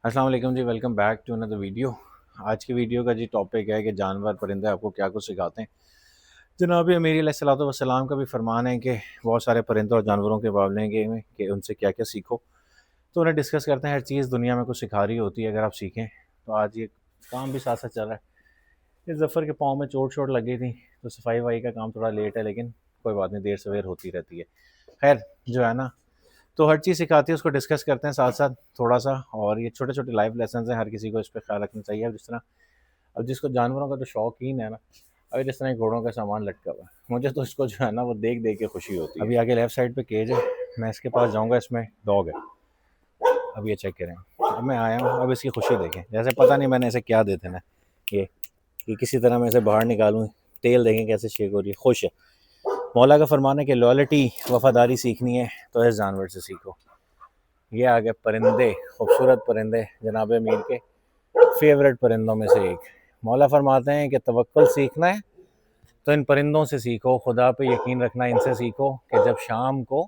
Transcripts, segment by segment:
अस्सलाम वालेकुम जी, welcome back to another video. आज की वीडियो का जी टॉपिक है कि जानवर परिंदे आपको क्या कुछ सिखाते हैं। जनाब अमीर अलैहिस्सलाम का भी फरमान है कि बहुत सारे परिंदों और जानवरों के मामले में कि उनसे क्या क्या सीखो। तो उन्हें डिस्कस करते हैं। हर चीज़ दुनिया में कुछ सिखा रही होती है अगर आप सीखें। तो आज ये काम भी साथ साथ चल रहा है। इस जफ़र के पाँव में चोट चोट लगी थी, तो सफाई वफाई का काम थोड़ा लेट है, लेकिन कोई बात नहीं, देर सवेर होती रहती है। खैर जो है ना, तो हर चीज़ सिखाती है, उसको डिस्कस करते हैं साथ साथ थोड़ा सा। और ये छोटे छोटे लाइफ लेसन हैं, हर किसी को इस पर ख्याल रखना चाहिए। अब जिस तरह, अब जिसको जानवरों का तो शौकीन है ना, अभी जिस तरह घोड़ों का सामान लटका हुआ है, मुझे तो इसको जो है ना वो देख देख के खुशी होती है। अभी आगे लेफ्ट साइड पे केज है, मैं इसके पास जाऊँगा, इसमें डॉग है। अब ये चेक करें, अब मैं आया हूँ, अब इसकी खुशी देखें। जैसे पता नहीं मैंने इसे क्या देते ना, ये कि किसी तरह मैं इसे बाहर निकालूँ। तेल देखें कैसे शेक हो रही है, खुश है। मौला का फरमान है कि लॉयल्टी, वफादारी सीखनी है तो इस जानवर से सीखो। ये आ गए परिंदे, खूबसूरत परिंदे, जनाब अमीर के फेवरेट परिंदों में से एक। मौला फरमाते हैं कि तवक्कुल सीखना है तो इन परिंदों से सीखो, खुदा पे यकीन रखना इनसे सीखो कि जब शाम को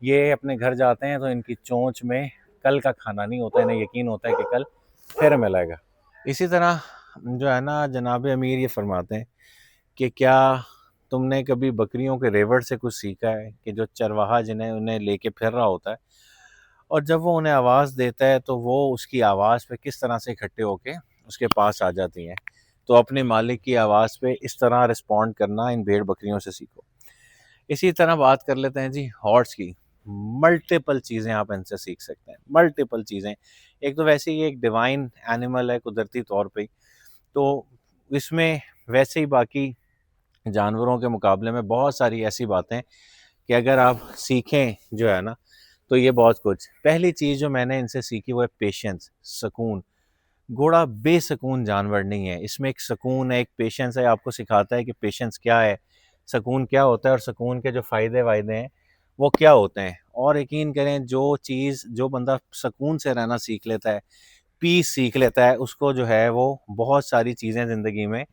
ये अपने घर जाते हैं तो इनकी चोंच में कल का खाना नहीं होता, इन्हें यकीन होता है कि कल फिर मिलेगा। इसी तरह जो है ना, जनाब अमीर ये फरमाते हैं कि क्या तुमने कभी बकरियों के रेवड़ से कुछ सीखा है कि जो चरवाहा जिन्हें उन्हें लेके फिर रहा होता है, और जब वो उन्हें आवाज़ देता है तो वो उसकी आवाज़ पे किस तरह से इकट्ठे होके उसके पास आ जाती हैं। तो अपने मालिक की आवाज़ पे इस तरह रिस्पॉन्ड करना इन भेड़ बकरियों से सीखो। इसी तरह बात कर लेते हैं जी हॉर्स की। मल्टीपल चीज़ें आप इनसे सीख सकते हैं, मल्टीपल चीज़ें। एक तो वैसे ही एक डिवाइन एनिमल है कुदरती तौर पे, तो इसमें वैसे ही बाकी जानवरों के मुकाबले में बहुत सारी ऐसी बातें कि अगर आप सीखें जो है ना, तो ये बहुत कुछ। पहली चीज़ जो मैंने इनसे सीखी वो है पेशेंस, सुकून। घोड़ा बेसुकून जानवर नहीं है, इसमें एक सुकून है, एक पेशेंस है। आपको सिखाता है कि पेशेंस क्या है, सुकून क्या होता है, और सुकून के जो फ़ायदे वायदे हैं वो क्या होते हैं। और यकीन करें, जो चीज़ जो बंदा सुकून से रहना सीख लेता है, पीस सीख लेता है, उसको जो है वो बहुत सारी चीज़ें ज़िंदगी में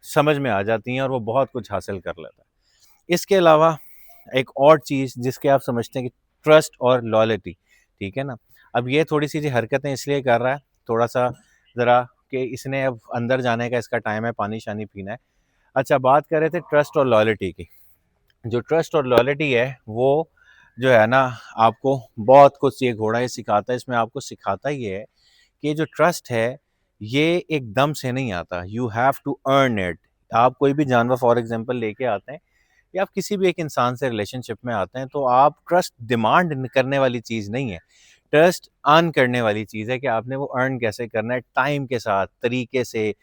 समझ में आ जाती हैं और वो बहुत कुछ हासिल कर लेता है। इसके अलावा एक और चीज़ जिसके आप समझते हैं कि ट्रस्ट और लॉयल्टी, ठीक है ना। अब ये थोड़ी सी हरकतें इसलिए कर रहा है, थोड़ा सा ज़रा, कि इसने अब अंदर जाने का इसका टाइम है, पानी शानी पीना है। अच्छा, बात कर रहे थे ट्रस्ट और लॉयल्टी की। जो ट्रस्ट और लॉयल्टी है वो जो है ना, आपको बहुत कुछ ये घोड़ा ये सिखाता है। इसमें आपको सिखाता ये है कि जो ट्रस्ट है ये एकदम से नहीं आता, you have to earn it. आप कोई भी जानवर फॉर एग्जांपल लेके आते हैं, या आप किसी भी एक इंसान से रिलेशनशिप में आते हैं, तो आप ट्रस्ट डिमांड करने वाली चीज़ नहीं है, ट्रस्ट अर्न करने वाली चीज़ है कि आपने वो अर्न कैसे करना है, टाइम के साथ, तरीके से,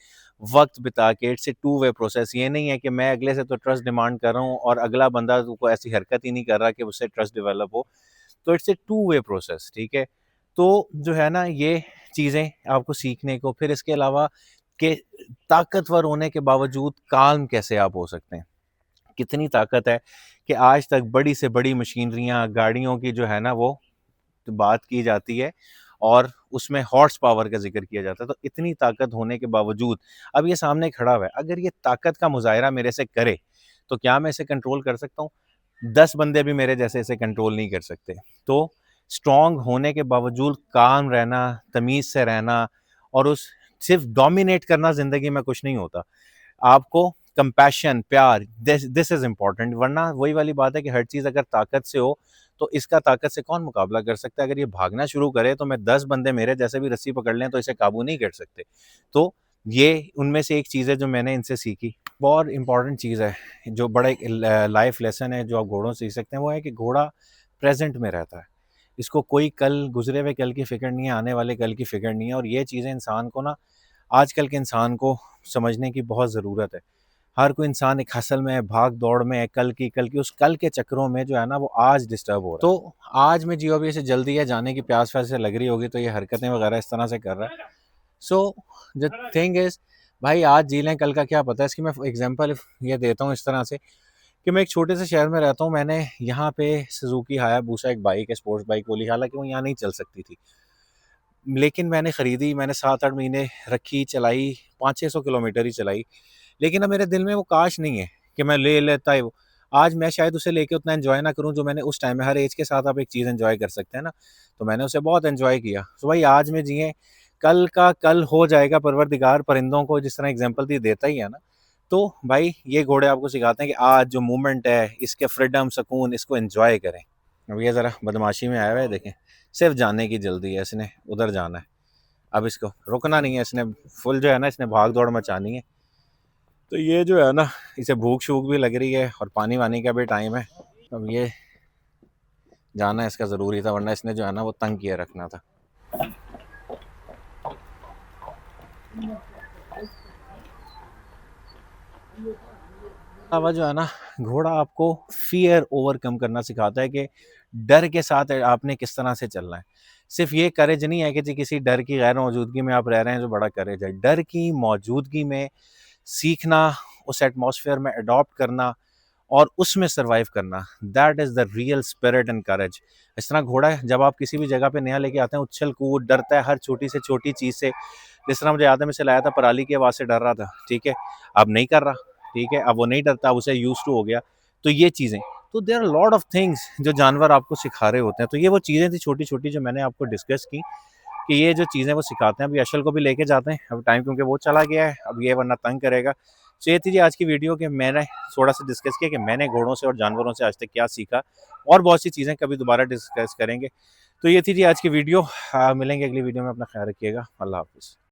वक्त बिता के। It's a two way process. ये नहीं है कि मैं अगले से तो ट्रस्ट डिमांड कर रहा हूँ और अगला बंदा तो कोई ऐसी हरकत ही नहीं कर रहा कि उससे ट्रस्ट डेवलप हो। तो it's a two way process, ठीक है। तो जो है ना, ये चीज़ें आपको सीखने को। फिर इसके अलावा कि ताकतवर होने के बावजूद काल्म कैसे आप हो सकते हैं। कितनी ताकत है कि आज तक बड़ी से बड़ी मशीनरियाँ, गाड़ियों की जो है ना वो बात की जाती है, और उसमें हॉर्स पावर का जिक्र किया जाता है। तो इतनी ताकत होने के बावजूद अब ये सामने खड़ा हुआ है, अगर ये ताकत का मुजाहरा मेरे से करे तो क्या मैं इसे कंट्रोल कर सकता हूँ? 10 बंदे भी मेरे जैसे इसे कंट्रोल नहीं कर सकते। तो स्ट्रॉन्ग होने के बावजूद काम रहना, तमीज़ से रहना, और उस सिर्फ डोमिनेट करना ज़िंदगी में कुछ नहीं होता। आपको कंपैशन, प्यार, दिस दिस इज़ इम्पोर्टेंट। वरना वही वाली बात है कि हर चीज़ अगर ताकत से हो तो इसका ताकत से कौन मुकाबला कर सकता है। अगर ये भागना शुरू करे तो मैं 10 बंदे मेरे जैसे भी रस्सी पकड़ लें तो इसे काबू नहीं कर सकते। तो ये उनमें से एक चीज़ है जो मैंने इनसे सीखी। बहुत इंपॉर्टेंट चीज़ है, जो बड़ा एक लाइफ लेसन है जो आप घोड़ों से सीख सकते हैं, वो है कि घोड़ा प्रेजेंट में रहता है। इसको कोई कल, गुजरे हुए कल की फिक्र नहीं है, आने वाले कल की फिक्र नहीं है। और ये चीज़ें इंसान को ना, आजकल के इंसान को समझने की बहुत ज़रूरत है। हर कोई इंसान एक हसल में है, भाग दौड़ में है, कल की उस कल के चक्करों में जो है ना वो आज डिस्टर्ब हो रहा है। तो आज में जियो भी इसे जल्दी है जाने की, प्यास वैसे लग रही होगी, तो ये हरकतें वगैरह इस तरह से कर रहा है। सो द थिंग इज, भाई आज जी लें, कल का क्या पता है। इसकी मैं एग्जांपल ये देता हूँ इस तरह से कि मैं एक छोटे से शहर में रहता हूँ। मैंने यहाँ पे सुजुकी हायाबुसा एक बाइक है, स्पोर्ट्स बाइक बोली, हालांकि वो यहाँ नहीं चल सकती थी, लेकिन मैंने ख़रीदी, मैंने 7-8 महीने रखी, चलाई, 500-600 किलोमीटर ही चलाई। लेकिन अब मेरे दिल में वो काश नहीं है कि मैं ले लेता है वो। आज मैं शायद उसे लेके उतना एन्जॉय ना करूँ जो मैंने उस टाइम में। हर एज के साथ आप एक चीज़ एन्जॉय कर सकते हैं ना, तो मैंने उसे बहुत एन्जॉय किया। तो भाई आज में जिए कल का कल हो जाएगा, परवरदिगार परिंदों को जिस तरह एग्जांपल दी देता ही है ना, तो भाई ये घोड़े आपको सिखाते हैं कि आज जो मूवमेंट है, इसके फ्रीडम सुकून, इसको एंजॉय करें। अब ये ज़रा बदमाशी में आया हुआ है, देखें, सिर्फ जाने की जल्दी है, इसने उधर जाना है, अब इसको रुकना नहीं है, इसने फुल जो है ना, इसने भाग दौड़ मचानी है। तो ये जो है ना, इसे भूख शूख भी लग रही है और पानी वानी का भी टाइम है। अब ये जाना इसका ज़रूरी था, वरना इसने जो है ना वो तंग किए रखना था। अलावा जो है ना, घोड़ा आपको फियर ओवरकम करना सिखाता है कि डर के साथ आपने किस तरह से चलना है। सिर्फ ये करेज नहीं है कि जी किसी डर की गैर मौजूदगी में आप रह रहे हैं, जो बड़ा करेज है। डर की मौजूदगी में सीखना, उस एटमॉस्फेयर में अडॉप्ट करना और उसमें सर्वाइव करना, that is the real spirit and courage. इस तरह घोड़ा है, जब आप किसी भी जगह पे नया लेके आते हैं, उछल कूद, डरता है हर छोटी से छोटी चीज़ से। जिस तरह मुझे याद है, मैं से लाया था, पराली की आवाज़ से डर रहा था, ठीक है, अब नहीं कर रहा, ठीक है, अब वो नहीं डरता, उसे यूज टू हो गया। तो ये चीज़ें, तो there are lot of things जो जानवर आपको सिखा रहे होते हैं। तो ये वो चीज़ें थी छोटी छोटी जो मैंने आपको डिस्कस की, कि ये जो चीज़ें वो सिखाते हैं। अभी अशल को भी लेके जाते हैं, अब टाइम क्योंकि वो चला गया है, अब ये वरना तंग करेगा। तो ये थी जी आज की वीडियो, कि मैंने थोड़ा सा डिस्कस किया कि मैंने घोड़ों से और जानवरों से आज तक क्या सीखा, और बहुत सी चीज़ें कभी दोबारा डिस्कस करेंगे। तो ये थी जी आज की वीडियो। मिलेंगे अगली वीडियो में, अपना ख्याल रखिएगा, अल्लाह हाफिज़।